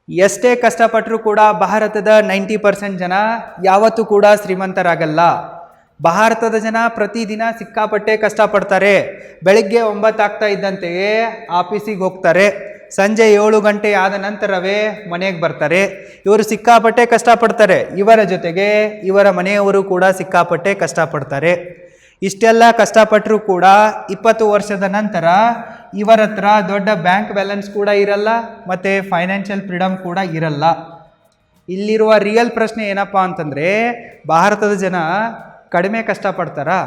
ಎಷ್ಟೇ ಕಷ್ಟಪಟ್ಟರೂ ಕೂಡ ಭಾರತದ 90% ಜನ ಯಾವತ್ತೂ ಕೂಡ ಶ್ರೀಮಂತರಾಗಲ್ಲ. ಭಾರತದ ಜನ ಪ್ರತಿದಿನ ಸಿಕ್ಕಾಪಟ್ಟೆ ಕಷ್ಟಪಡ್ತಾರೆ. ಬೆಳಗ್ಗೆ 9 ಆಗ್ತಾ ಇದ್ದಂತೆಯೇ ಆಫೀಸಿಗೆ ಹೋಗ್ತಾರೆ, ಸಂಜೆ 7 ಗಂಟೆ ಆದ ನಂತರವೇ ಮನೆಗೆ ಬರ್ತಾರೆ. ಇವರು ಸಿಕ್ಕಾಪಟ್ಟೆ ಕಷ್ಟಪಡ್ತಾರೆ. ಇವರ ಜೊತೆಗೆ ಇವರ ಮನೆಯವರು ಕೂಡ ಸಿಕ್ಕಾಪಟ್ಟೆ ಕಷ್ಟಪಡ್ತಾರೆ. ಇಷ್ಟೆಲ್ಲ ಕಷ್ಟಪಟ್ಟರೂ ಕೂಡ 20 ವರ್ಷದ ನಂತರ ಇವರ ಹತ್ರ ದೊಡ್ಡ ಬ್ಯಾಂಕ್ ಬ್ಯಾಲೆನ್ಸ್ ಕೂಡ ಇರಲ್ಲ ಮತ್ತು ಫೈನಾನ್ಷಿಯಲ್ ಫ್ರೀಡಮ್ ಕೂಡ ಇರಲ್ಲ. ಇಲ್ಲಿರುವ ರಿಯಲ್ ಪ್ರಶ್ನೆ ಏನಪ್ಪ ಅಂತಂದರೆ, ಭಾರತದ ಜನ ಕಡಿಮೆ ಕಷ್ಟಪಡ್ತಾರಾ?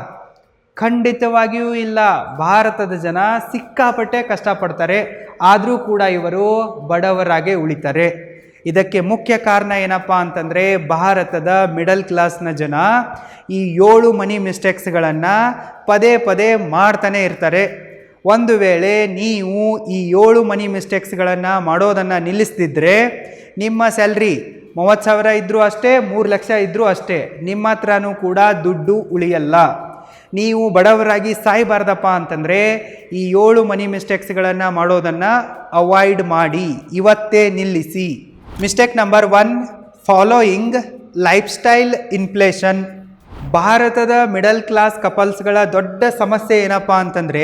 ಖಂಡಿತವಾಗಿಯೂ ಇಲ್ಲ. ಭಾರತದ ಜನ ಸಿಕ್ಕಾಪಟ್ಟೆ ಕಷ್ಟಪಡ್ತಾರೆ, ಆದರೂ ಕೂಡ ಇವರು ಬಡವರಾಗೆ ಉಳಿತಾರೆ. ಇದಕ್ಕೆ ಮುಖ್ಯ ಕಾರಣ ಏನಪ್ಪ ಅಂತಂದರೆ, ಭಾರತದ ಮಿಡಲ್ ಕ್ಲಾಸ್ನ ಜನ ಈ 7 ಮನಿ ಮಿಸ್ಟೇಕ್ಸ್ಗಳನ್ನು ಪದೇ ಪದೇ ಮಾಡ್ತಾನೆ ಇರ್ತಾರೆ. ಒಂದು ವೇಳೆ ನೀವು ಈ 7 ಮನಿ ಮಿಸ್ಟೇಕ್ಸ್ಗಳನ್ನು ಮಾಡೋದನ್ನು ನಿಲ್ಲಿಸ್ತಿದ್ರೆ, ನಿಮ್ಮ ಸ್ಯಾಲ್ರಿ 30,000 ಇದ್ದರೂ ಅಷ್ಟೇ, 3 ಲಕ್ಷ ಇದ್ದರೂ ಅಷ್ಟೇ, ನಿಮ್ಮ ಹತ್ರನೂ ಕೂಡ ದುಡ್ಡು ಉಳಿಯಲ್ಲ. ನೀವು ಬಡವರಾಗಿ ಸಾಯಬಾರ್ದಪ್ಪ ಅಂತಂದರೆ ಈ 7 ಮನಿ ಮಿಸ್ಟೇಕ್ಸ್ಗಳನ್ನು ಮಾಡೋದನ್ನು ಅವಾಯ್ಡ್ ಮಾಡಿ, ಇವತ್ತೇ ನಿಲ್ಲಿಸಿ. Mistake number 1, following life style inflation. ಭಾರತದ ಮಿಡಲ್ ಕ್ಲಾಸ್ ಕಪಲ್ಸ್ಗಳ ದೊಡ್ಡ ಸಮಸ್ಯೆ ಏನಪ್ಪ ಅಂತಂದರೆ,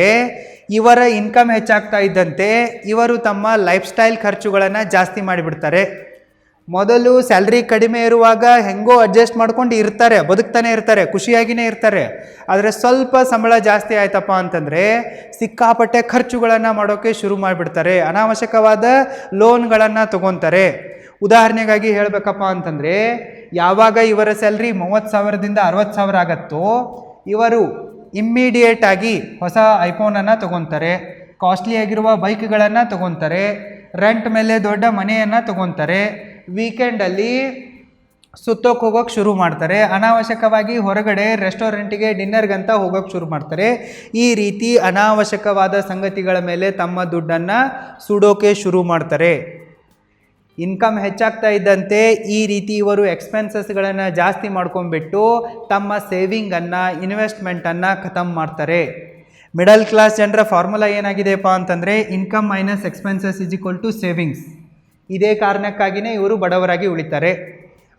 ಇವರ ಇನ್ಕಮ್ ಹೆಚ್ಚಾಗ್ತಾ ಇದ್ದಂತೆ ಇವರು ತಮ್ಮ ಲೈಫ್ ಸ್ಟೈಲ್ ಖರ್ಚುಗಳನ್ನು ಜಾಸ್ತಿ ಮಾಡಿಬಿಡ್ತಾರೆ. ಮೊದಲು ಸ್ಯಾಲ್ರಿ ಕಡಿಮೆ ಇರುವಾಗ ಹೆಂಗೋ ಅಡ್ಜಸ್ಟ್ ಮಾಡ್ಕೊಂಡು ಇರ್ತಾರೆ, ಬದುಕ್ತಾನೆ ಇರ್ತಾರೆ, ಖುಷಿಯಾಗಿಯೇ ಇರ್ತಾರೆ. ಆದರೆ ಸ್ವಲ್ಪ ಸಂಬಳ ಜಾಸ್ತಿ ಆಯ್ತಪ್ಪ ಅಂತಂದರೆ ಸಿಕ್ಕಾಪಟ್ಟೆ ಖರ್ಚುಗಳನ್ನು ಮಾಡೋಕ್ಕೆ ಶುರು ಮಾಡಿಬಿಡ್ತಾರೆ. ಅನಾವಶ್ಯಕವಾದ ಲೋನ್ಗಳನ್ನು ತಗೊತಾರೆ. ಉದಾಹರಣೆಗಾಗಿ ಹೇಳಬೇಕಪ್ಪ ಅಂತಂದರೆ, ಯಾವಾಗ ಇವರ ಸ್ಯಾಲ್ರಿ 30,000ದಿಂದ 60,000 ಆಗತ್ತೋ ಇವರು ಇಮ್ಮಿಡಿಯೇಟ್ ಆಗಿ ಹೊಸ ಐಫೋನನ್ನು ತಗೊತಾರೆ, ಕಾಸ್ಟ್ಲಿ ಆಗಿರುವ ಬೈಕ್ಗಳನ್ನು ತಗೊತಾರೆ, ರೆಂಟ್ ಮೇಲೆ ದೊಡ್ಡ ಮನೆಯನ್ನು ತಗೊತಾರೆ, ವೀಕೆಂಡಲ್ಲಿ ಸುತ್ತೋಕೆ ಹೋಗೋಕ್ಕೆ ಶುರು ಮಾಡ್ತಾರೆ, ಅನಾವಶ್ಯಕವಾಗಿ ಹೊರಗಡೆ ರೆಸ್ಟೋರೆಂಟಿಗೆ ಡಿನ್ನರ್ಗಂತ ಹೋಗೋಕ್ಕೆ ಶುರು ಮಾಡ್ತಾರೆ. ಈ ರೀತಿ ಅನಾವಶ್ಯಕವಾದ ಸಂಗತಿಗಳ ಮೇಲೆ ತಮ್ಮ ದುಡ್ಡನ್ನು ಸುಡೋಕೆ ಶುರು ಮಾಡ್ತಾರೆ. ಇನ್ಕಮ್ ಹೆಚ್ಚಾಗ್ತಾ ಇದ್ದಂತೆ ಈ ರೀತಿ ಇವರು ಎಕ್ಸ್ಪೆನ್ಸಸ್ಗಳನ್ನು ಜಾಸ್ತಿ ಮಾಡ್ಕೊಂಡ್ಬಿಟ್ಟು ತಮ್ಮ ಸೇವಿಂಗನ್ನು, ಇನ್ವೆಸ್ಟ್ಮೆಂಟನ್ನು ಖತಮ್ ಮಾಡ್ತಾರೆ. ಮಿಡಲ್ ಕ್ಲಾಸ್ ಜನರ ಫಾರ್ಮುಲಾ ಏನಾಗಿದೆಯಪ್ಪ ಅಂತಂದರೆ, income minus expenses is equal to savings. ಇದೇ ಕಾರಣಕ್ಕಾಗಿಯೇ ಇವರು ಬಡವರಾಗಿ ಉಳಿತಾರೆ.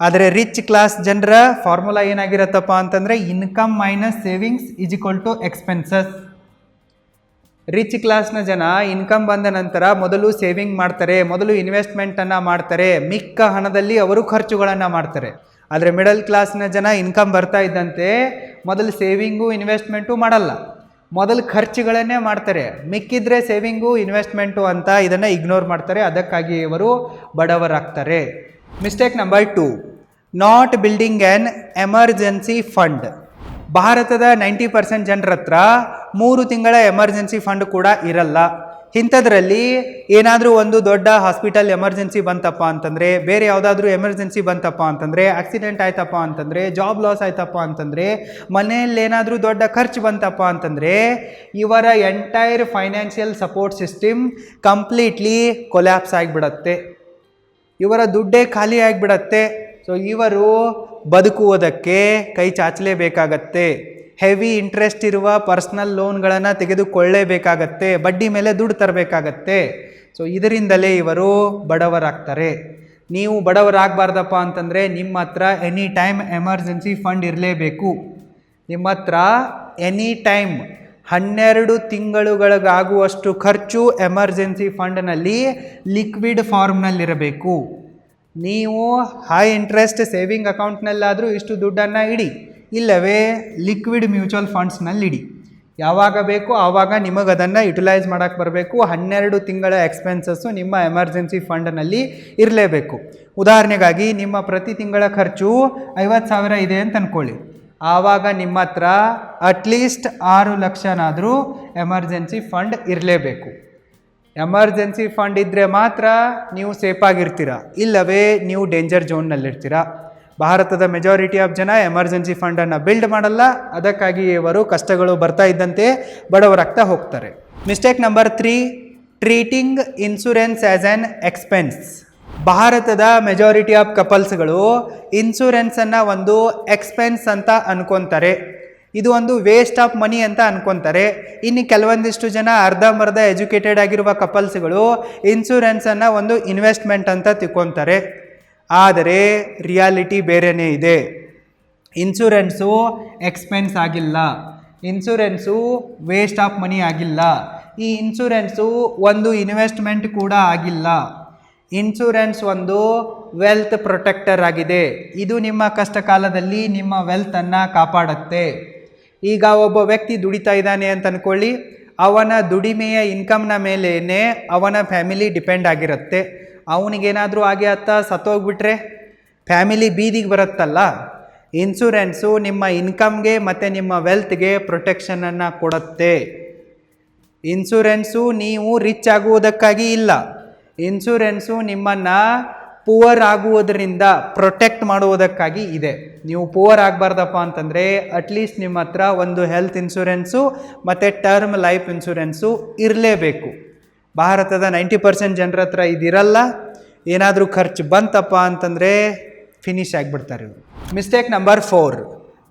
ಆದರೆ ರಿಚ್ ಕ್ಲಾಸ್ ಜನರ ಫಾರ್ಮುಲಾ ಏನಾಗಿರುತ್ತಪ್ಪ ಅಂತಂದರೆ, income minus savings is equal to expenses. Rich ಕ್ಲಾಸ್ನ ಜನ ಇನ್ಕಮ್ ಬಂದ ನಂತರ ಮೊದಲು ಸೇವಿಂಗ್ ಮಾಡ್ತಾರೆ, ಮೊದಲು ಇನ್ವೆಸ್ಟ್ಮೆಂಟನ್ನು ಮಾಡ್ತಾರೆ, ಮಿಕ್ಕ ಹಣದಲ್ಲಿ ಅವರು ಖರ್ಚುಗಳನ್ನು ಮಾಡ್ತಾರೆ. ಆದರೆ ಮಿಡಲ್ ಕ್ಲಾಸ್ನ ಜನ ಇನ್ಕಮ್ ಬರ್ತಾ ಇದ್ದಂತೆ ಮೊದಲು ಸೇವಿಂಗು ಇನ್ವೆಸ್ಟ್ಮೆಂಟು ಮಾಡಲ್ಲ, ಮೊದಲು ಖರ್ಚುಗಳನ್ನೇ ಮಾಡ್ತಾರೆ. ಮಿಕ್ಕಿದ್ರೆ ಸೇವಿಂಗು ಇನ್ವೆಸ್ಟ್ಮೆಂಟು ಅಂತ ಇದನ್ನು ಇಗ್ನೋರ್ ಮಾಡ್ತಾರೆ. ಅದಕ್ಕಾಗಿ ಇವರು ಬಡವರಾಗ್ತಾರೆ. Mistake number 2, not building an emergency fund. ಭಾರತದ 90% ಜನರ ಹತ್ರ 3 ತಿಂಗಳ ಎಮರ್ಜೆನ್ಸಿ ಫಂಡ್ ಕೂಡ ಇರಲ್ಲ. ಇಂಥದ್ರಲ್ಲಿ ಏನಾದರೂ ಒಂದು ದೊಡ್ಡ ಹಾಸ್ಪಿಟಲ್ ಎಮರ್ಜೆನ್ಸಿ ಬಂತಪ್ಪ ಅಂತಂದರೆ, ಬೇರೆ ಯಾವುದಾದ್ರೂ ಎಮರ್ಜೆನ್ಸಿ ಬಂತಪ್ಪ ಅಂತಂದರೆ, ಆಕ್ಸಿಡೆಂಟ್ ಆಯ್ತಪ್ಪ ಅಂತಂದರೆ, ಜಾಬ್ ಲಾಸ್ ಆಯ್ತಪ್ಪ ಅಂತಂದರೆ, ಮನೆಯಲ್ಲಿ ಏನಾದರೂ ದೊಡ್ಡ ಖರ್ಚು ಬಂತಪ್ಪ ಅಂತಂದರೆ ಇವರ entire financial support system completely collapse ಆಗಿಬಿಡತ್ತೆ. ಇವರ ದುಡ್ಡೇ ಖಾಲಿ ಆಗಿಬಿಡತ್ತೆ. ಸೊ ಇವರು ಬದುಕುವುದಕ್ಕೆ ಕೈ ಚಾಚಲೇಬೇಕಾಗತ್ತೆ. ಹೆವಿ ಇಂಟ್ರೆಸ್ಟ್ ಇರುವ ಪರ್ಸ್ನಲ್ ಲೋನ್ಗಳನ್ನು ತೆಗೆದುಕೊಳ್ಳೇಬೇಕಾಗತ್ತೆ, ಬಡ್ಡಿ ಮೇಲೆ ದುಡ್ಡು ತರಬೇಕಾಗತ್ತೆ. ಸೊ ಇದರಿಂದಲೇ ಇವರು ಬಡವರಾಗ್ತಾರೆ. ನೀವು ಬಡವರಾಗಬಾರ್ದಪ್ಪ ಅಂತಂದರೆ ನಿಮ್ಮ ಹತ್ರ ಎನಿ ಟೈಮ್ ಎಮರ್ಜೆನ್ಸಿ ಫಂಡ್ ಇರಲೇಬೇಕು. ನಿಮ್ಮ ಹತ್ರ ಎನಿ ಟೈಮ್ 12 ತಿಂಗಳುಗಳಿಗಾಗುವಷ್ಟು ಖರ್ಚು ಎಮರ್ಜೆನ್ಸಿ ಫಂಡ್ನಲ್ಲಿ ಲಿಕ್ವಿಡ್ ಫಾರ್ಮ್ನಲ್ಲಿರಬೇಕು. ನೀವು ಹೈ ಇಂಟ್ರೆಸ್ಟ್ ಸೇವಿಂಗ್ ಅಕೌಂಟ್ನಲ್ಲಾದರೂ ಇಷ್ಟು ದುಡ್ಡನ್ನು ಇಡಿ, ಇಲ್ಲವೇ ಲಿಕ್ವಿಡ್ ಮ್ಯೂಚುವಲ್ ಫಂಡ್ಸ್ನಲ್ಲಿ ಇಡಿ. ಯಾವಾಗ ಬೇಕೋ ಆವಾಗ ನಿಮಗೆ ಅದನ್ನು ಯುಟಿಲೈಸ್ ಮಾಡೋಕ್ಕೆ ಬರಬೇಕು. 12 ತಿಂಗಳ ಎಕ್ಸ್ಪೆನ್ಸಸ್ಸು ನಿಮ್ಮ ಎಮರ್ಜೆನ್ಸಿ ಫಂಡ್ನಲ್ಲಿ ಇರಲೇಬೇಕು. ಉದಾಹರಣೆಗಾಗಿ ನಿಮ್ಮ ಪ್ರತಿ ತಿಂಗಳ ಖರ್ಚು 50,000 ಇದೆ ಅಂತ ಅಂದ್ಕೊಳ್ಳಿ. ಆವಾಗ ನಿಮ್ಮ ಹತ್ರ ಅಟ್ಲೀಸ್ಟ್ 6 ಲಕ್ಷನಾದರೂ ಎಮರ್ಜೆನ್ಸಿ ಫಂಡ್ ಇರಲೇಬೇಕು. ಎಮರ್ಜೆನ್ಸಿ ಫಂಡ್ ಇದ್ದರೆ ಮಾತ್ರ ನೀವು ಸೇಫಾಗಿರ್ತೀರ, ಇಲ್ಲವೇ ನೀವು ಡೇಂಜರ್ ಝೋನ್ನಲ್ಲಿರ್ತೀರ. ಭಾರತದ ಮೆಜಾರಿಟಿ ಆಫ್ ಜನ ಎಮರ್ಜೆನ್ಸಿ ಫಂಡನ್ನು ಬಿಲ್ಡ್ ಮಾಡಲ್ಲ. ಅದಕ್ಕಾಗಿ ಇವರು ಕಷ್ಟಗಳು ಬರ್ತಾ ಇದ್ದಂತೆ ಬಡವರಾಗ್ತಾ ಹೋಗ್ತಾರೆ. Mistake number 3, treating insurance as an expense. ಭಾರತದ ಮೆಜಾರಿಟಿ ಆಫ್ ಕಪಲ್ಸ್ಗಳು ಇನ್ಶೂರೆನ್ಸನ್ನು ಒಂದು ಎಕ್ಸ್ಪೆನ್ಸ್ ಅಂತ ಅನ್ಕೊತಾರೆ. ಇದು ಒಂದು ವೇಸ್ಟ್ ಆಫ್ ಮನಿ ಅಂತ ಅನ್ಕೊಂತಾರೆ. ಇನ್ನು ಕೆಲವೊಂದಿಷ್ಟು ಜನ ಅರ್ಧಂಬರ್ಧ ಎಜುಕೇಟೆಡ್ ಆಗಿರುವ ಕಪಲ್ಸ್ಗಳು ಇನ್ಶೂರೆನ್ಸನ್ನು ಒಂದು ಇನ್ವೆಸ್ಟ್ಮೆಂಟ್ ಅಂತ ತಿಳ್ಕೊತಾರೆ. ಆದರೆ ರಿಯಾಲಿಟಿ ಬೇರೆಯೇ ಇದೆ. ಇನ್ಶೂರೆನ್ಸು ಎಕ್ಸ್ಪೆನ್ಸ್ ಆಗಿಲ್ಲ, ಇನ್ಶೂರೆನ್ಸು ವೇಸ್ಟ್ ಆಫ್ ಮನಿ ಆಗಿಲ್ಲ, ಈ ಇನ್ಶೂರೆನ್ಸು ಒಂದು ಇನ್ವೆಸ್ಟ್ಮೆಂಟ್ ಕೂಡ ಆಗಿಲ್ಲ. ಇನ್ಶೂರೆನ್ಸ್ ಒಂದು ವೆಲ್ತ್ ಪ್ರೊಟೆಕ್ಟರ್ ಆಗಿದೆ. ಇದು ನಿಮ್ಮ ಕಷ್ಟ ಕಾಲದಲ್ಲಿ ನಿಮ್ಮ ವೆಲ್ತನ್ನು ಕಾಪಾಡುತ್ತೆ. ಈಗ ಒಬ್ಬ ವ್ಯಕ್ತಿ ದುಡಿತಾ ಇದ್ದಾನೆ ಅಂತ ಅಂದ್ಕೊಳ್ಳಿ, ಅವನ ದುಡಿಮೆಯ ಇನ್ಕಮ್ನ ಮೇಲೇ ಅವನ ಫ್ಯಾಮಿಲಿ ಡಿಪೆಂಡ್ ಆಗಿರುತ್ತೆ. ಅವನಿಗೇನಾದರೂ ಹಾಗೆ ಸತ್ತೋಗ್ಬಿಟ್ರೆ ಫ್ಯಾಮಿಲಿ ಬೀದಿಗೆ ಬರುತ್ತಲ್ಲ. ಇನ್ಶೂರೆನ್ಸು ನಿಮ್ಮ ಇನ್ಕಮ್ಗೆ ಮತ್ತು ನಿಮ್ಮ ವೆಲ್ತ್ಗೆ ಪ್ರೊಟೆಕ್ಷನನ್ನು ಕೊಡುತ್ತೆ. ಇನ್ಶೂರೆನ್ಸು ನೀವು ರಿಚ್ ಆಗುವುದಕ್ಕಾಗಿ ಇಲ್ಲ, ಇನ್ಶೂರೆನ್ಸು ನಿಮ್ಮನ್ನು ಪೂವರ್ ಆಗುವುದರಿಂದ ಪ್ರೊಟೆಕ್ಟ್ ಮಾಡುವುದಕ್ಕಾಗಿ ಇದೆ. ನೀವು ಪೂವರ್ ಆಗಬಾರ್ದಪ್ಪ ಅಂತಂದರೆ ಅಟ್ಲೀಸ್ಟ್ ನಿಮ್ಮ ಹತ್ರ ಒಂದು ಹೆಲ್ತ್ ಇನ್ಶೂರೆನ್ಸು ಮತ್ತು ಟರ್ಮ್ ಲೈಫ್ ಇನ್ಶೂರೆನ್ಸು ಇರಲೇಬೇಕು. ಭಾರತದ 90% ಜನರ ಹತ್ರ ಇದಿರಲ್ಲ. ಏನಾದರೂ ಖರ್ಚು ಬಂತಪ್ಪ ಅಂತಂದರೆ ಫಿನಿಶ್ ಆಗಿಬಿಡ್ತಾರೆ ಇವರು. Mistake number 4,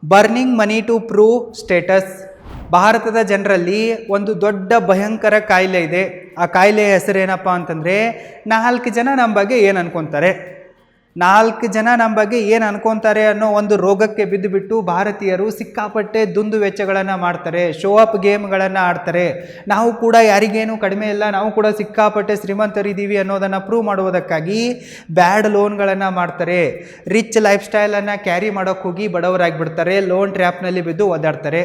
burning money to prove status. ಭಾರತದ ಜನರಲ್ಲಿ ಒಂದು ದೊಡ್ಡ ಭಯಂಕರ ಕಾಯಿಲೆ ಇದೆ. ಆ ಕಾಯಿಲೆಯ ಹೆಸರೇನಪ್ಪ ಅಂತಂದರೆ 4 ಜನ ನಮ್ಮ ಬಗ್ಗೆ ಏನು ಅನ್ಕೊತಾರೆ, 4 ಜನ ನಮ್ಮ ಬಗ್ಗೆ ಏನು ಅನ್ಕೊತಾರೆ ಅನ್ನೋ ಒಂದು ರೋಗಕ್ಕೆ ಬಿದ್ದುಬಿಟ್ಟು ಭಾರತೀಯರು ಸಿಕ್ಕಾಪಟ್ಟೆ ದುಂದು ವೆಚ್ಚಗಳನ್ನು ಮಾಡ್ತಾರೆ, ಶೋ ಅಪ್ ಗೇಮ್ಗಳನ್ನು ಆಡ್ತಾರೆ. ನಾವು ಕೂಡ ಯಾರಿಗೇನು ಕಡಿಮೆ ಇಲ್ಲ, ನಾವು ಕೂಡ ಸಿಕ್ಕಾಪಟ್ಟೆ ಶ್ರೀಮಂತರಿದ್ದೀವಿ ಅನ್ನೋದನ್ನು ಪ್ರೂವ್ ಮಾಡುವುದಕ್ಕಾಗಿ ಬ್ಯಾಡ್ ಲೋನ್ಗಳನ್ನು ಮಾಡ್ತಾರೆ. ರಿಚ್ ಲೈಫ್ ಸ್ಟೈಲನ್ನು ಕ್ಯಾರಿ ಮಾಡೋಕ್ಕೆ ಹೋಗಿ ಬಡವರಾಗಿಬಿಡ್ತಾರೆ, ಲೋನ್ ಟ್ರ್ಯಾಪ್ನಲ್ಲಿ ಬಿದ್ದು ಒದ್ದಾಡ್ತಾರೆ.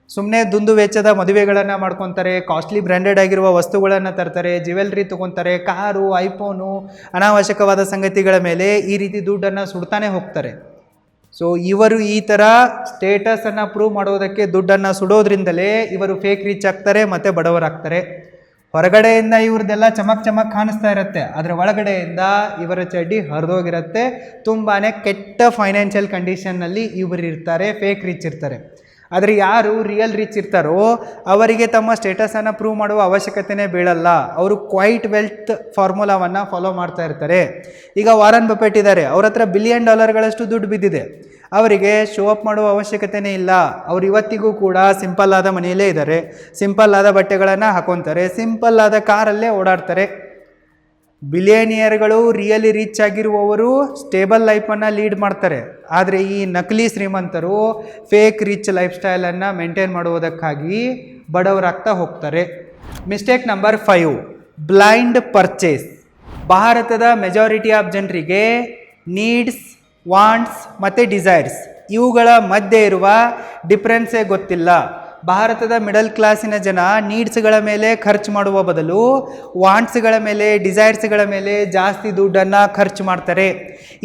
ಸುಮ್ಮನೆ ದುಂದು ವೆಚ್ಚದ ಮದುವೆಗಳನ್ನು ಮಾಡ್ಕೊತಾರೆ, ಕಾಸ್ಟ್ಲಿ ಬ್ರ್ಯಾಂಡೆಡ್ ಆಗಿರುವ ವಸ್ತುಗಳನ್ನು ತರ್ತಾರೆ, ಜ್ಯುವೆಲ್ರಿ ತೊಗೊತಾರೆ, ಕಾರು, ಐಫೋನು, ಅನಾವಶ್ಯಕವಾದ ಸಂಗತಿಗಳ ಮೇಲೆ ಈ ರೀತಿ ದುಡ್ಡನ್ನು ಸುಡ್ತಾನೆ ಹೋಗ್ತಾರೆ. ಸೊ ಇವರು ಈ ಥರ ಸ್ಟೇಟಸನ್ನು ಪ್ರೂವ್ ಮಾಡೋದಕ್ಕೆ ದುಡ್ಡನ್ನು ಸುಡೋದ್ರಿಂದಲೇ ಇವರು ಫೇಕ್ ರೀಚ್ ಆಗ್ತಾರೆ ಮತ್ತು ಬಡವರಾಗ್ತಾರೆ. ಹೊರಗಡೆಯಿಂದ ಇವ್ರದ್ದೆಲ್ಲ ಚಮಕ್ ಕಾಣಿಸ್ತಾ ಇರುತ್ತೆ, ಅದರ ಒಳಗಡೆಯಿಂದ ಇವರ ಚಡ್ಡಿ ಹರಿದೋಗಿರುತ್ತೆ. ತುಂಬಾ ಕೆಟ್ಟ ಫೈನಾನ್ಷಿಯಲ್ ಕಂಡೀಷನ್ನಲ್ಲಿ ಇವರು ಇರ್ತಾರೆ, ಫೇಕ್ ರೀಚ್ ಇರ್ತಾರೆ. ಆದರೆ ಯಾರು ರಿಯಲ್ ರಿಚ್ ಇರ್ತಾರೋ ಅವರಿಗೆ ತಮ್ಮ ಸ್ಟೇಟಸನ್ನು ಪ್ರೂವ್ ಮಾಡುವ ಅವಶ್ಯಕತೆಯೇ ಬೀಳಲ್ಲ. ಅವರು ಕ್ವೈಟ್ ವೆಲ್ತ್ ಫಾರ್ಮುಲಾವನ್ನು ಫಾಲೋ ಮಾಡ್ತಾ ಇರ್ತಾರೆ. ಈಗ ವಾರನ್ ಬಫೆಟ್ ಇದ್ದಾರೆ, ಅವ್ರ ಹತ್ರ $1 ಬಿಲಿಯನ್ ದುಡ್ಡು ಬಿದ್ದಿದೆ. ಅವರಿಗೆ ಶೋ ಅಪ್ ಮಾಡುವ ಅವಶ್ಯಕತೆಯೇ ಇಲ್ಲ. ಅವರು ಇವತ್ತಿಗೂ ಕೂಡ ಸಿಂಪಲ್ ಆದ ಮನೆಯಲ್ಲೇ ಇದ್ದಾರೆ, ಸಿಂಪಲ್ ಆದ ಬಟ್ಟೆಗಳನ್ನು ಹಾಕೊತಾರೆ, ಸಿಂಪಲ್ ಆದ ಕಾರಲ್ಲೇ ಓಡಾಡ್ತಾರೆ. ಬಿಲಿಯನಿಯರ್ಗಳು ರಿಯಲಿ ರಿಚ್ ಆಗಿರುವವರು ಸ್ಟೇಬಲ್ ಲೈಫನ್ನು ಲೀಡ್ ಮಾಡ್ತಾರೆ. ಆದರೆ ಈ ನಕಲಿ ಶ್ರೀಮಂತರು ಫೇಕ್ ರಿಚ್ ಲೈಫ್ ಸ್ಟೈಲನ್ನು ಮೇಂಟೈನ್ ಮಾಡುವುದಕ್ಕಾಗಿ ಬಡವರಾಗ್ತಾ ಹೋಗ್ತಾರೆ. Mistake number 5, blind purchase. ಭಾರತದ ಮೆಜಾರಿಟಿ ಆಫ್ ಜನರಿಗೆ ನೀಡ್ಸ್, ವಾಂಟ್ಸ್ ಮತ್ತು ಡಿಸೈರ್ಸ್ ಇವುಗಳ ಮಧ್ಯೆ ಇರುವ ಡಿಫ್ರೆನ್ಸೇ ಗೊತ್ತಿಲ್ಲ. ಭಾರತದ ಮಿಡಲ್ ಕ್ಲಾಸಿನ ಜನ ನೀಡ್ಸ್ಗಳ ಮೇಲೆ ಖರ್ಚು ಮಾಡುವ ಬದಲು ವಾಂಟ್ಸ್ಗಳ ಮೇಲೆ, ಡಿಸೈರ್ಸ್ಗಳ ಮೇಲೆ ಜಾಸ್ತಿ ದುಡ್ಡನ್ನು ಖರ್ಚು ಮಾಡ್ತಾರೆ.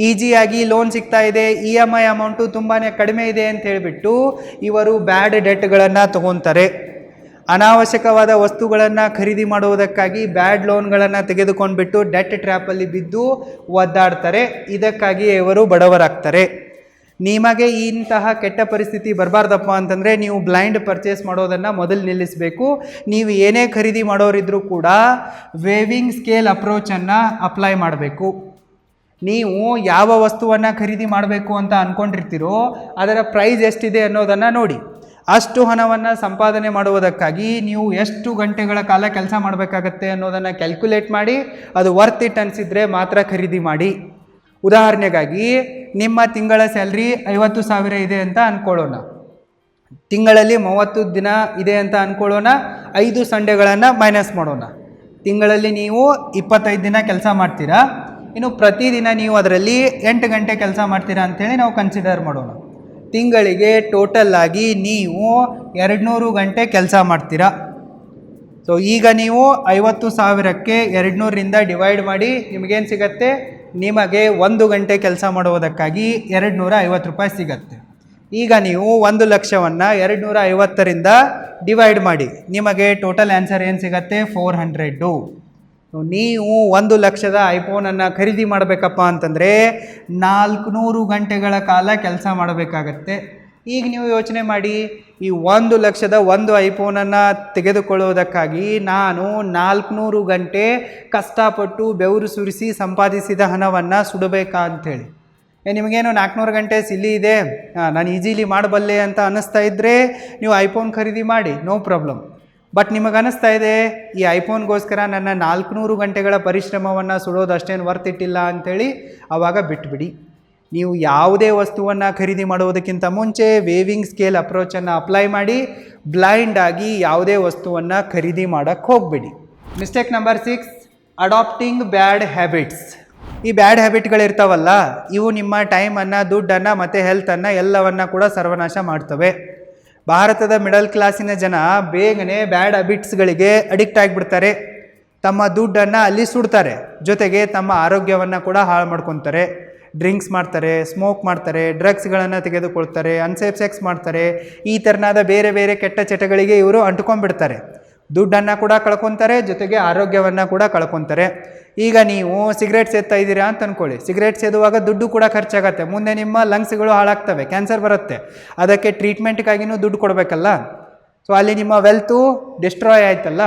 ಈಸಿಯಾಗಿ ಲೋನ್ ಸಿಗ್ತಾ ಇದೆ, EMI ಅಮೌಂಟು ತುಂಬಾ ಕಡಿಮೆ ಇದೆ ಅಂತ ಹೇಳಿಬಿಟ್ಟು ಇವರು ಬ್ಯಾಡ್ ಡೆಟ್ಗಳನ್ನು ತಗೊತಾರೆ. ಅನಾವಶ್ಯಕವಾದ ವಸ್ತುಗಳನ್ನು ಖರೀದಿ ಮಾಡುವುದಕ್ಕಾಗಿ ಬ್ಯಾಡ್ ಲೋನ್ಗಳನ್ನು ತೆಗೆದುಕೊಂಡ್ಬಿಟ್ಟು ಡೆಟ್ ಟ್ರ್ಯಾಪಲ್ಲಿ ಬಿದ್ದು ಒದ್ದಾಡ್ತಾರೆ. ಇದಕ್ಕಾಗಿ ಇವರು ಬಡವರಾಗ್ತಾರೆ. ನಿಮಗೆ ಇಂತಹ ಕೆಟ್ಟ ಪರಿಸ್ಥಿತಿ ಬರಬಾರ್ದಪ್ಪ ಅಂತಂದರೆ ನೀವು ಬ್ಲೈಂಡ್ ಪರ್ಚೇಸ್ ಮಾಡೋದನ್ನು ಮೊದಲು ನಿಲ್ಲಿಸಬೇಕು. ನೀವು ಏನೇ ಖರೀದಿ ಮಾಡೋರಿದ್ರೂ ಕೂಡ ವೇವಿಂಗ್ ಸ್ಕೇಲ್ ಅಪ್ರೋಚನ್ನು ಅಪ್ಲೈ ಮಾಡಬೇಕು. ನೀವು ಯಾವ ವಸ್ತುವನ್ನು ಖರೀದಿ ಮಾಡಬೇಕು ಅಂತ ಅಂದ್ಕೊಂಡಿರ್ತೀರೋ ಅದರ ಪ್ರೈಸ್ ಎಷ್ಟಿದೆ ಅನ್ನೋದನ್ನು ನೋಡಿ. ಅಷ್ಟು ಹಣವನ್ನು ಸಂಪಾದನೆ ಮಾಡುವುದಕ್ಕಾಗಿ ನೀವು ಎಷ್ಟು ಗಂಟೆಗಳ ಕಾಲ ಕೆಲಸ ಮಾಡಬೇಕಾಗತ್ತೆ ಅನ್ನೋದನ್ನು ಕ್ಯಾಲ್ಕುಲೇಟ್ ಮಾಡಿ ಅದು ವರ್ತ್ ಇಟ್ ಅನಿಸಿದರೆ ಮಾತ್ರ ಖರೀದಿ ಮಾಡಿ. ಉದಾಹರಣೆಗಾಗಿ ನಿಮ್ಮ ತಿಂಗಳ ಸ್ಯಾಲ್ರಿ 50,000 ಇದೆ ಅಂತ ಅಂದ್ಕೊಳ್ಳೋಣ. ತಿಂಗಳಲ್ಲಿ 30 ದಿನ ಇದೆ ಅಂತ ಅಂದ್ಕೊಳ್ಳೋಣ. 5 ಸಂಡೇಗಳನ್ನು ಮೈನಸ್ ಮಾಡೋಣ. ತಿಂಗಳಲ್ಲಿ ನೀವು 25 ದಿನ ಕೆಲಸ ಮಾಡ್ತೀರಾ. ಇನ್ನು ಪ್ರತಿದಿನ ನೀವು ಅದರಲ್ಲಿ 8 ಗಂಟೆ ಕೆಲಸ ಮಾಡ್ತೀರಾ ಅಂಥೇಳಿ ನಾವು ಕನ್ಸಿಡರ್ ಮಾಡೋಣ. ತಿಂಗಳಿಗೆ ಟೋಟಲ್ ಆಗಿ ನೀವು 200 ಗಂಟೆ ಕೆಲಸ ಮಾಡ್ತೀರಾ. ಸೊ ಈಗ ನೀವು 50,000ಕ್ಕೆ 200ರಿಂದ ಡಿವೈಡ್ ಮಾಡಿ ನಿಮಗೇನು ಸಿಗತ್ತೆ? ನಿಮಗೆ 1 ಗಂಟೆ ಕೆಲಸ ಮಾಡುವುದಕ್ಕಾಗಿ 250 ರೂಪಾಯಿ ಸಿಗತ್ತೆ. ಈಗ ನೀವು 1 ಲಕ್ಷವನ್ನು 250ರಿಂದ ಡಿವೈಡ್ ಮಾಡಿ, ನಿಮಗೆ ಟೋಟಲ್ ಆನ್ಸರ್ ಏನು ಸಿಗತ್ತೆ? 400. ನೀವು 1 ಲಕ್ಷದ ಐಫೋನನ್ನು ಖರೀದಿ ಮಾಡಬೇಕಪ್ಪ ಅಂತಂದರೆ 400 ಗಂಟೆಗಳ ಕಾಲ ಕೆಲಸ ಮಾಡಬೇಕಾಗತ್ತೆ. ಈಗ ನೀವು ಯೋಚನೆ ಮಾಡಿ, ಈ 1 ಲಕ್ಷದ 1 ಐಫೋನನ್ನು ತೆಗೆದುಕೊಳ್ಳುವುದಕ್ಕಾಗಿ ನಾನು 400 ಗಂಟೆ ಕಷ್ಟಪಟ್ಟು ಬೆವರು ಸುರಿಸಿ ಸಂಪಾದಿಸಿದ ಹಣವನ್ನು ಸುಡಬೇಕಾ ಅಂಥೇಳಿ ನಿಮಗೇನು 400 ಗಂಟೆ ಸಿಲ್ಲಿ ಇದೆ, ನಾನು ಈಸಿಲಿ ಮಾಡಬಲ್ಲೆ ಅಂತ ಅನ್ನಿಸ್ತಾ ಇದ್ದರೆ ನೀವು ಐಫೋನ್ ಖರೀದಿ ಮಾಡಿ, ನೋ ಪ್ರಾಬ್ಲಮ್. ಬಟ್ ನಿಮಗೆ ಅನ್ನಿಸ್ತಾ ಇದೆ ಈ ಐಫೋನ್ಗೋಸ್ಕರ ನನ್ನ 400 ಗಂಟೆಗಳ ಪರಿಶ್ರಮವನ್ನು ಸುಡೋದು ಅಷ್ಟೇನು ವರ್ತ್ ಇಟ್ಟಿಲ್ಲ ಅಂಥೇಳಿ, ಆವಾಗ ಬಿಟ್ಬಿಡಿ. ನೀವು ಯಾವುದೇ ವಸ್ತುವನ್ನು ಖರೀದಿ ಮಾಡುವುದಕ್ಕಿಂತ ಮುಂಚೆ ವೇವಿಂಗ್ ಸ್ಕೇಲ್ ಅಪ್ರೋಚನ್ನು ಅಪ್ಲೈ ಮಾಡಿ ಬ್ಲೈಂಡ್ ಆಗಿ ಯಾವುದೇ ವಸ್ತುವನ್ನು ಖರೀದಿ ಮಾಡೋಕ್ಕೆ ಹೋಗಬೇಡಿ. Mistake number 6, adapting bad habits. ಈ ಬ್ಯಾಡ್ ಹ್ಯಾಬಿಟ್ಗಳಿರ್ತಾವಲ್ಲ, ಇವು ನಿಮ್ಮ ಟೈಮನ್ನು, ದುಡ್ಡನ್ನು ಮತ್ತು ಹೆಲ್ತನ್ನು ಎಲ್ಲವನ್ನು ಕೂಡ ಸರ್ವನಾಶ ಮಾಡ್ತವೆ. ಭಾರತದ ಮಿಡಲ್ ಕ್ಲಾಸಿನ ಜನ ಬೇಗನೆ ಬ್ಯಾಡ್ ಹ್ಯಾಬಿಟ್ಸ್ಗಳಿಗೆ ಅಡಿಕ್ಟ್ ಆಗಿಬಿಡ್ತಾರೆ. ತಮ್ಮ ದುಡ್ಡನ್ನು ಅಲ್ಲಿ ಸುಡ್ತಾರೆ, ಜೊತೆಗೆ ತಮ್ಮ ಆರೋಗ್ಯವನ್ನು ಕೂಡ ಹಾಳು ಮಾಡ್ಕೊತಾರೆ. ಡ್ರಿಂಕ್ಸ್ ಮಾಡ್ತಾರೆ, ಸ್ಮೋಕ್ ಮಾಡ್ತಾರೆ, ಡ್ರಗ್ಸ್ಗಳನ್ನು ತೆಗೆದುಕೊಳ್ತಾರೆ, ಅನ್ಸೇಫ್ ಸೆಕ್ಸ್ ಮಾಡ್ತಾರೆ. ಈ ಥರನಾದ ಬೇರೆ ಬೇರೆ ಕೆಟ್ಟ ಚಟಗಳಿಗೆ ಇವರು ಅಂಟ್ಕೊಂಡ್ಬಿಡ್ತಾರೆ. ದುಡ್ಡನ್ನು ಕೂಡ ಕಳ್ಕೊತಾರೆ, ಜೊತೆಗೆ ಆರೋಗ್ಯವನ್ನು ಕೂಡ ಕಳ್ಕೊತಾರೆ. ಈಗ ನೀವು ಸಿಗರೇಟ್ ಸೇದ್ತಾ ಇದ್ದೀರಾ ಅಂತ ಅಂದ್ಕೊಳ್ಳಿ. ಸಿಗರೇಟ್ ಸೇದುವಾಗ ದುಡ್ಡು ಕೂಡ ಖರ್ಚಾಗತ್ತೆ. ಮುಂದೆ ನಿಮ್ಮ ಲಂಗ್ಸ್ಗಳು ಹಾಳಾಗ್ತವೆ, ಕ್ಯಾನ್ಸರ್ ಬರುತ್ತೆ. ಅದಕ್ಕೆ ಟ್ರೀಟ್ಮೆಂಟ್ಗಾಗಿನೂ ದುಡ್ಡು ಕೊಡಬೇಕಲ್ಲ. ಸೊ ಅಲ್ಲಿ ನಿಮ್ಮ ವೆಲ್ತು ಡಿಸ್ಟ್ರಾಯ್ ಆಯ್ತಲ್ಲ.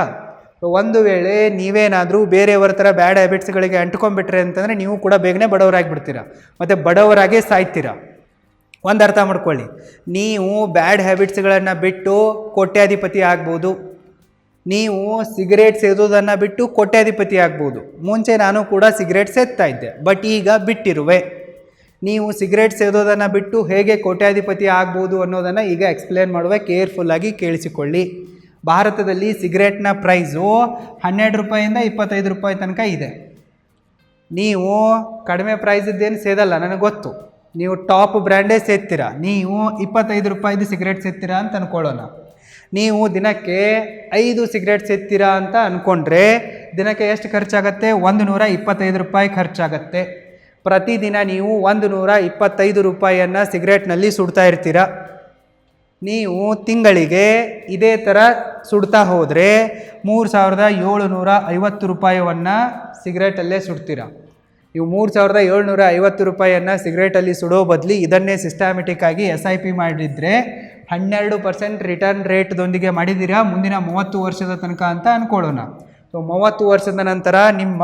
ಒಂದು ವೇಳೆ ನೀವೇನಾದರೂ ಬೇರೆಯವರ ಥರ ಬ್ಯಾಡ್ ಹ್ಯಾಬಿಟ್ಸ್ಗಳಿಗೆ ಅಂಟ್ಕೊಂಡ್ಬಿಟ್ರೆ ಅಂತಂದರೆ ನೀವು ಕೂಡ ಬೇಗನೆ ಬಡವರಾಗಿಬಿಡ್ತೀರ, ಮತ್ತು ಬಡವರಾಗೇ ಸಾಯ್ತೀರ. ಒಂದು ಅರ್ಥ ಮಾಡ್ಕೊಳ್ಳಿ, ನೀವು ಬ್ಯಾಡ್ ಹ್ಯಾಬಿಟ್ಸ್ಗಳನ್ನು ಬಿಟ್ಟು ಕೋಟ್ಯಾಧಿಪತಿ ಆಗ್ಬೋದು. ನೀವು ಸಿಗರೇಟ್ ಸೇದೋದನ್ನು ಬಿಟ್ಟು ಕೋಟ್ಯಾಧಿಪತಿ ಆಗ್ಬೋದು. ಮುಂಚೆ ನಾನು ಕೂಡ ಸಿಗರೇಟ್ ಸೇದ್ತಾ ಇದ್ದೆ, ಬಟ್ ಈಗ ಬಿಟ್ಟಿರುವೆ. ನೀವು ಸಿಗರೇಟ್ ಸೇದೋದನ್ನು ಬಿಟ್ಟು ಹೇಗೆ ಕೋಟ್ಯಾಧಿಪತಿ ಆಗ್ಬೋದು ಅನ್ನೋದನ್ನು ಈಗ ಎಕ್ಸ್ಪ್ಲೇನ್ ಮಾಡುವೆ, ಕೇರ್ಫುಲ್ಲಾಗಿ ಕೇಳಿಸಿಕೊಳ್ಳಿ. ಭಾರತದಲ್ಲಿ ಸಿಗರೇಟ್ನ ಪ್ರೈಸು 12 ರೂಪಾಯಿಂದ 25 ರೂಪಾಯಿ ತನಕ ಇದೆ. ನೀವು ಕಡಿಮೆ ಪ್ರೈಸಿದ್ದೇನು ಸೇದಲ್ಲ, ನನಗೆ ಗೊತ್ತು. ನೀವು ಟಾಪ್ ಬ್ರ್ಯಾಂಡೇ ಸೇದ್ತೀರಾ. ನೀವು 25 ರೂಪಾಯಿದು ಸಿಗರೇಟ್ ಸೇದ್ತೀರಾ ಅಂತ ಅಂದ್ಕೊಳ್ಳೋಣ. ನೀವು ದಿನಕ್ಕೆ 5 ಸಿಗರೇಟ್ ಸೇದ್ತೀರಾ ಅಂತ ಅಂದ್ಕೊಂಡ್ರೆ ದಿನಕ್ಕೆ ಎಷ್ಟು ಖರ್ಚಾಗತ್ತೆ? 125 ರೂಪಾಯಿ ಖರ್ಚಾಗತ್ತೆ. ಪ್ರತಿದಿನ ನೀವು 125 ರೂಪಾಯಿಯನ್ನು ಸಿಗರೇಟ್ನಲ್ಲಿ ಸುಡ್ತಾ ಇರ್ತೀರ. ನೀವು ತಿಂಗಳಿಗೆ ಇದೇ ಥರ ಸುಡ್ತಾ ಹೋದರೆ 3750 ರೂಪಾಯಿಯನ್ನು ಸಿಗರೇಟಲ್ಲೇ ಸುಡ್ತೀರ. ನೀವು 3750 ರೂಪಾಯಿಯನ್ನು ಸಿಗರೇಟಲ್ಲಿ ಸುಡೋ ಬದಲಿ ಇದನ್ನೇ ಸಿಸ್ಟಮ್ಯಾಟಿಕ್ ಆಗಿ SIP ಮಾಡಿದರೆ 12% ರಿಟರ್ನ್ ರೇಟ್ದೊಂದಿಗೆ ಮಾಡಿದ್ದೀರಾ ಮುಂದಿನ 30 ವರ್ಷದ ತನಕ ಅಂತ ಅಂದ್ಕೊಳ್ಳೋಣ. ಸೊ 30 ವರ್ಷದ ನಂತರ ನಿಮ್ಮ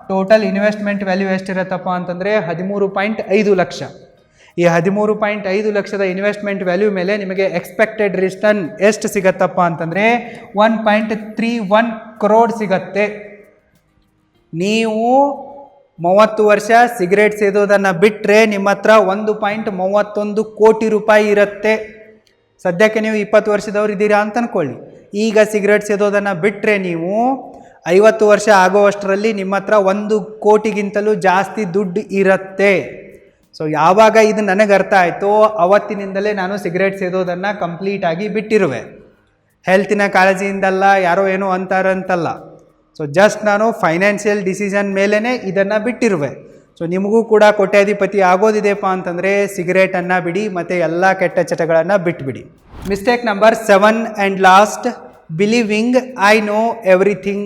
ಟೋಟಲ್ ಇನ್ವೆಸ್ಟ್ಮೆಂಟ್ ವ್ಯಾಲ್ಯೂ ಎಷ್ಟಿರುತ್ತಪ್ಪ ಅಂತಂದರೆ 13.5 ಲಕ್ಷ. ಈ 13.5 ಲಕ್ಷದ ಇನ್ವೆಸ್ಟ್ಮೆಂಟ್ ವ್ಯಾಲ್ಯೂ ಮೇಲೆ ನಿಮಗೆ ಎಕ್ಸ್ಪೆಕ್ಟೆಡ್ ರಿಟರ್ನ್ ಎಷ್ಟು ಸಿಗತ್ತಪ್ಪ ಅಂತಂದರೆ 1.31 crore ಸಿಗತ್ತೆ. ನೀವು 30 ವರ್ಷ ಸಿಗರೇಟ್ ಸೇದೋದನ್ನು ಬಿಟ್ಟರೆ ನಿಮ್ಮ ಹತ್ರ 1.31 ಕೋಟಿ ರೂಪಾಯಿ ಇರುತ್ತೆ. ಸದ್ಯಕ್ಕೆ ನೀವು 20 ವರ್ಷದವ್ರು ಇದ್ದೀರಾ ಅಂತ ಅಂದ್ಕೊಳ್ಳಿ. ಈಗ ಸಿಗರೇಟ್ ಸೇದೋದನ್ನು ಬಿಟ್ಟರೆ ನೀವು 50 ವರ್ಷ ಆಗೋವಷ್ಟರಲ್ಲಿ ನಿಮ್ಮ ಹತ್ರ 1 ಕೋಟಿಗಿಂತಲೂ ಜಾಸ್ತಿ ದುಡ್ಡು ಇರುತ್ತೆ. ಸೊ ಯಾವಾಗ ಇದು ನನಗೆ ಅರ್ಥ ಆಯಿತೋ ಅವತ್ತಿನಿಂದಲೇ ನಾನು ಸಿಗರೇಟ್ ಸೇದೋದನ್ನು ಕಂಪ್ಲೀಟಾಗಿ ಬಿಟ್ಟಿರುವೆ. ಹೆಲ್ತಿನ ಕಾಳಜಿಯಿಂದಲ್ಲ, ಯಾರೋ ಏನೋ ಅಂತಾರಂತಲ್ಲ. ಸೊ ಜಸ್ಟ್ ನಾನು ಫೈನಾನ್ಷಿಯಲ್ ಡಿಸಿಷನ್ ಮೇಲೇ ಇದನ್ನು ಬಿಟ್ಟಿರುವೆ. ಸೊ ನಿಮಗೂ ಕೂಡ ಕೋಟ್ಯಾಧಿಪತಿ ಆಗೋದಿದೆಪ್ಪ ಅಂತಂದರೆ ಸಿಗರೇಟನ್ನು ಬಿಡಿ ಮತ್ತು ಎಲ್ಲ ಕೆಟ್ಟ ಚಟಗಳನ್ನು ಬಿಟ್ಬಿಡಿ. Mistake number 7 and last, believing I know everything.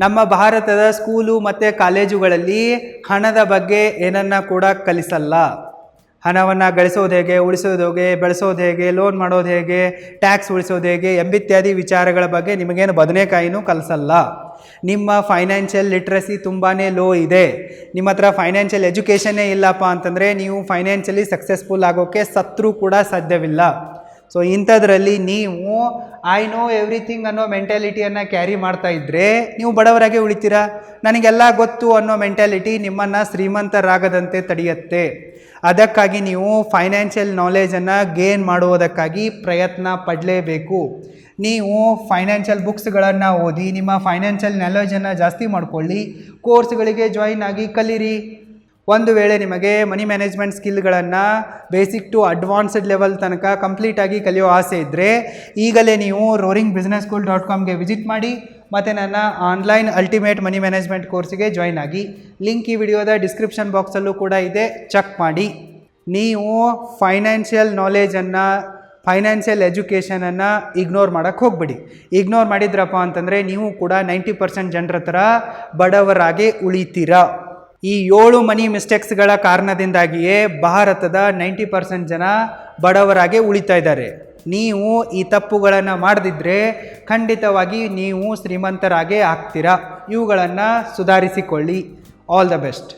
ನಮ್ಮ ಭಾರತದ ಸ್ಕೂಲು ಮತ್ತು ಕಾಲೇಜುಗಳಲ್ಲಿ ಹಣದ ಬಗ್ಗೆ ಏನನ್ನ ಕೂಡ ಕಲಿಸಲ್ಲ. ಹಣವನ್ನು ಗಳಿಸೋದು ಹೇಗೆ, ಉಳಿಸೋದು ಹೇಗೆ, ಬೆಳೆಸೋದು ಹೇಗೆ, ಲೋನ್ ಮಾಡೋದು ಹೇಗೆ, ಟ್ಯಾಕ್ಸ್ ಉಳಿಸೋದು ಹೇಗೆ ಎಂಬಿತ್ಯಾದಿ ವಿಚಾರಗಳ ಬಗ್ಗೆ ನಿಮಗೇನು ಬದನೆಕಾಯಿನೂ ಕಲಿಸಲ್ಲ. ನಿಮ್ಮ ಫೈನಾನ್ಷಿಯಲ್ ಲಿಟ್ರಸಿ ತುಂಬಾ ಲೋ ಇದೆ. ನಿಮ್ಮ ಹತ್ರ ಫೈನಾನ್ಷಿಯಲ್ ಎಜುಕೇಷನ್ನೇ ಇಲ್ಲಪ್ಪ ಅಂತಂದರೆ ನೀವು ಫೈನಾನ್ಷಿಯಲಿ ಸಕ್ಸಸ್ಫುಲ್ ಆಗೋಕ್ಕೆ ಸತ್ರೂ ಕೂಡ ಸಾಧ್ಯವಿಲ್ಲ. ಸೊ ಇಂಥದ್ರಲ್ಲಿ ನೀವು ಐ ನೋ ಎವ್ರಿಥಿಂಗ್ ಅನ್ನೋ ಮೆಂಟ್ಯಾಲಿಟಿಯನ್ನು ಕ್ಯಾರಿ ಮಾಡ್ತಾ ಇದ್ದರೆ ನೀವು ಬಡವರಾಗೆ ಉಳಿತೀರಾ. ನನಗೆಲ್ಲ ಗೊತ್ತು ಅನ್ನೋ ಮೆಂಟ್ಯಾಲಿಟಿ ನಿಮ್ಮನ್ನು ಶ್ರೀಮಂತರಾಗದಂತೆ ತಡೆಯುತ್ತೆ. ಅದಕ್ಕಾಗಿ ನೀವು ಫೈನಾನ್ಷಿಯಲ್ ನಾಲೆಜನ್ನು ಗೇನ್ ಮಾಡುವುದಕ್ಕಾಗಿ ಪ್ರಯತ್ನ ಪಡಲೇಬೇಕು. ನೀವು ಫೈನಾನ್ಷಿಯಲ್ ಬುಕ್ಸ್ಗಳನ್ನು ಓದಿ ನಿಮ್ಮ ಫೈನಾನ್ಷಿಯಲ್ ನಾಲೆಜನ್ನು ಜಾಸ್ತಿ ಮಾಡಿಕೊಳ್ಳಿ. ಕೋರ್ಸ್ಗಳಿಗೆ ಜಾಯಿನ್ ಆಗಿ ಕಲೀರಿ. ಒಂದು ವೇಳೆ ನಿಮಗೆ ಮನಿ ಮ್ಯಾನೇಜ್ಮೆಂಟ್ ಸ್ಕಿಲ್ಗಳನ್ನು ಬೇಸಿಕ್ ಟು ಅಡ್ವಾನ್ಸ್ಡ್ ಲೆವೆಲ್ ತನಕ ಕಂಪ್ಲೀಟಾಗಿ ಕಲಿಯೋ ಆಸೆ ಇದ್ದರೆ ಈಗಲೇ ನೀವು roaringbusinesschool.comಗೆ ವಿಸಿಟ್ ಮಾಡಿ ಮತ್ತು ನನ್ನ ಆನ್ಲೈನ್ ಅಲ್ಟಿಮೇಟ್ ಮನಿ ಮ್ಯಾನೇಜ್ಮೆಂಟ್ ಕೋರ್ಸಿಗೆ ಜಾಯಿನ್ ಆಗಿ. ಲಿಂಕ್ ಈ ವಿಡಿಯೋದ ಡಿಸ್ಕ್ರಿಪ್ಷನ್ ಬಾಕ್ಸಲ್ಲೂ ಕೂಡ ಇದೆ, ಚೆಕ್ ಮಾಡಿ. ನೀವು ಫೈನಾನ್ಷಿಯಲ್ ನಾಲೆಜನ್ನು, ಫೈನಾನ್ಷಿಯಲ್ ಎಜುಕೇಷನನ್ನು ಇಗ್ನೋರ್ ಮಾಡೋಕ್ಕೆ ಹೋಗ್ಬಿಡಿ. ಇಗ್ನೋರ್ ಮಾಡಿದ್ರಪ್ಪ ಅಂತಂದರೆ ನೀವು ಕೂಡ 90% ಜನರ ಥರ ಬಡವರಾಗಿ ಉಳಿತೀರಾ. ಈ 7 ಮನಿ ಮಿಸ್ಟೇಕ್ಸ್ಗಳ ಕಾರಣದಿಂದಾಗಿಯೇ ಭಾರತದ 90% ಜನ ಬಡವರಾಗಿ ಉಳಿತಾ ಇದ್ದಾರೆ. ನೀವು ಈ ತಪ್ಪುಗಳನ್ನು ಮಾಡದಿದ್ದರೆ ಖಂಡಿತವಾಗಿ ನೀವು ಶ್ರೀಮಂತರಾಗೇ ಆಗ್ತೀರಾ. ಇವುಗಳನ್ನು ಸುಧಾರಿಸಿಕೊಳ್ಳಿ. All the best.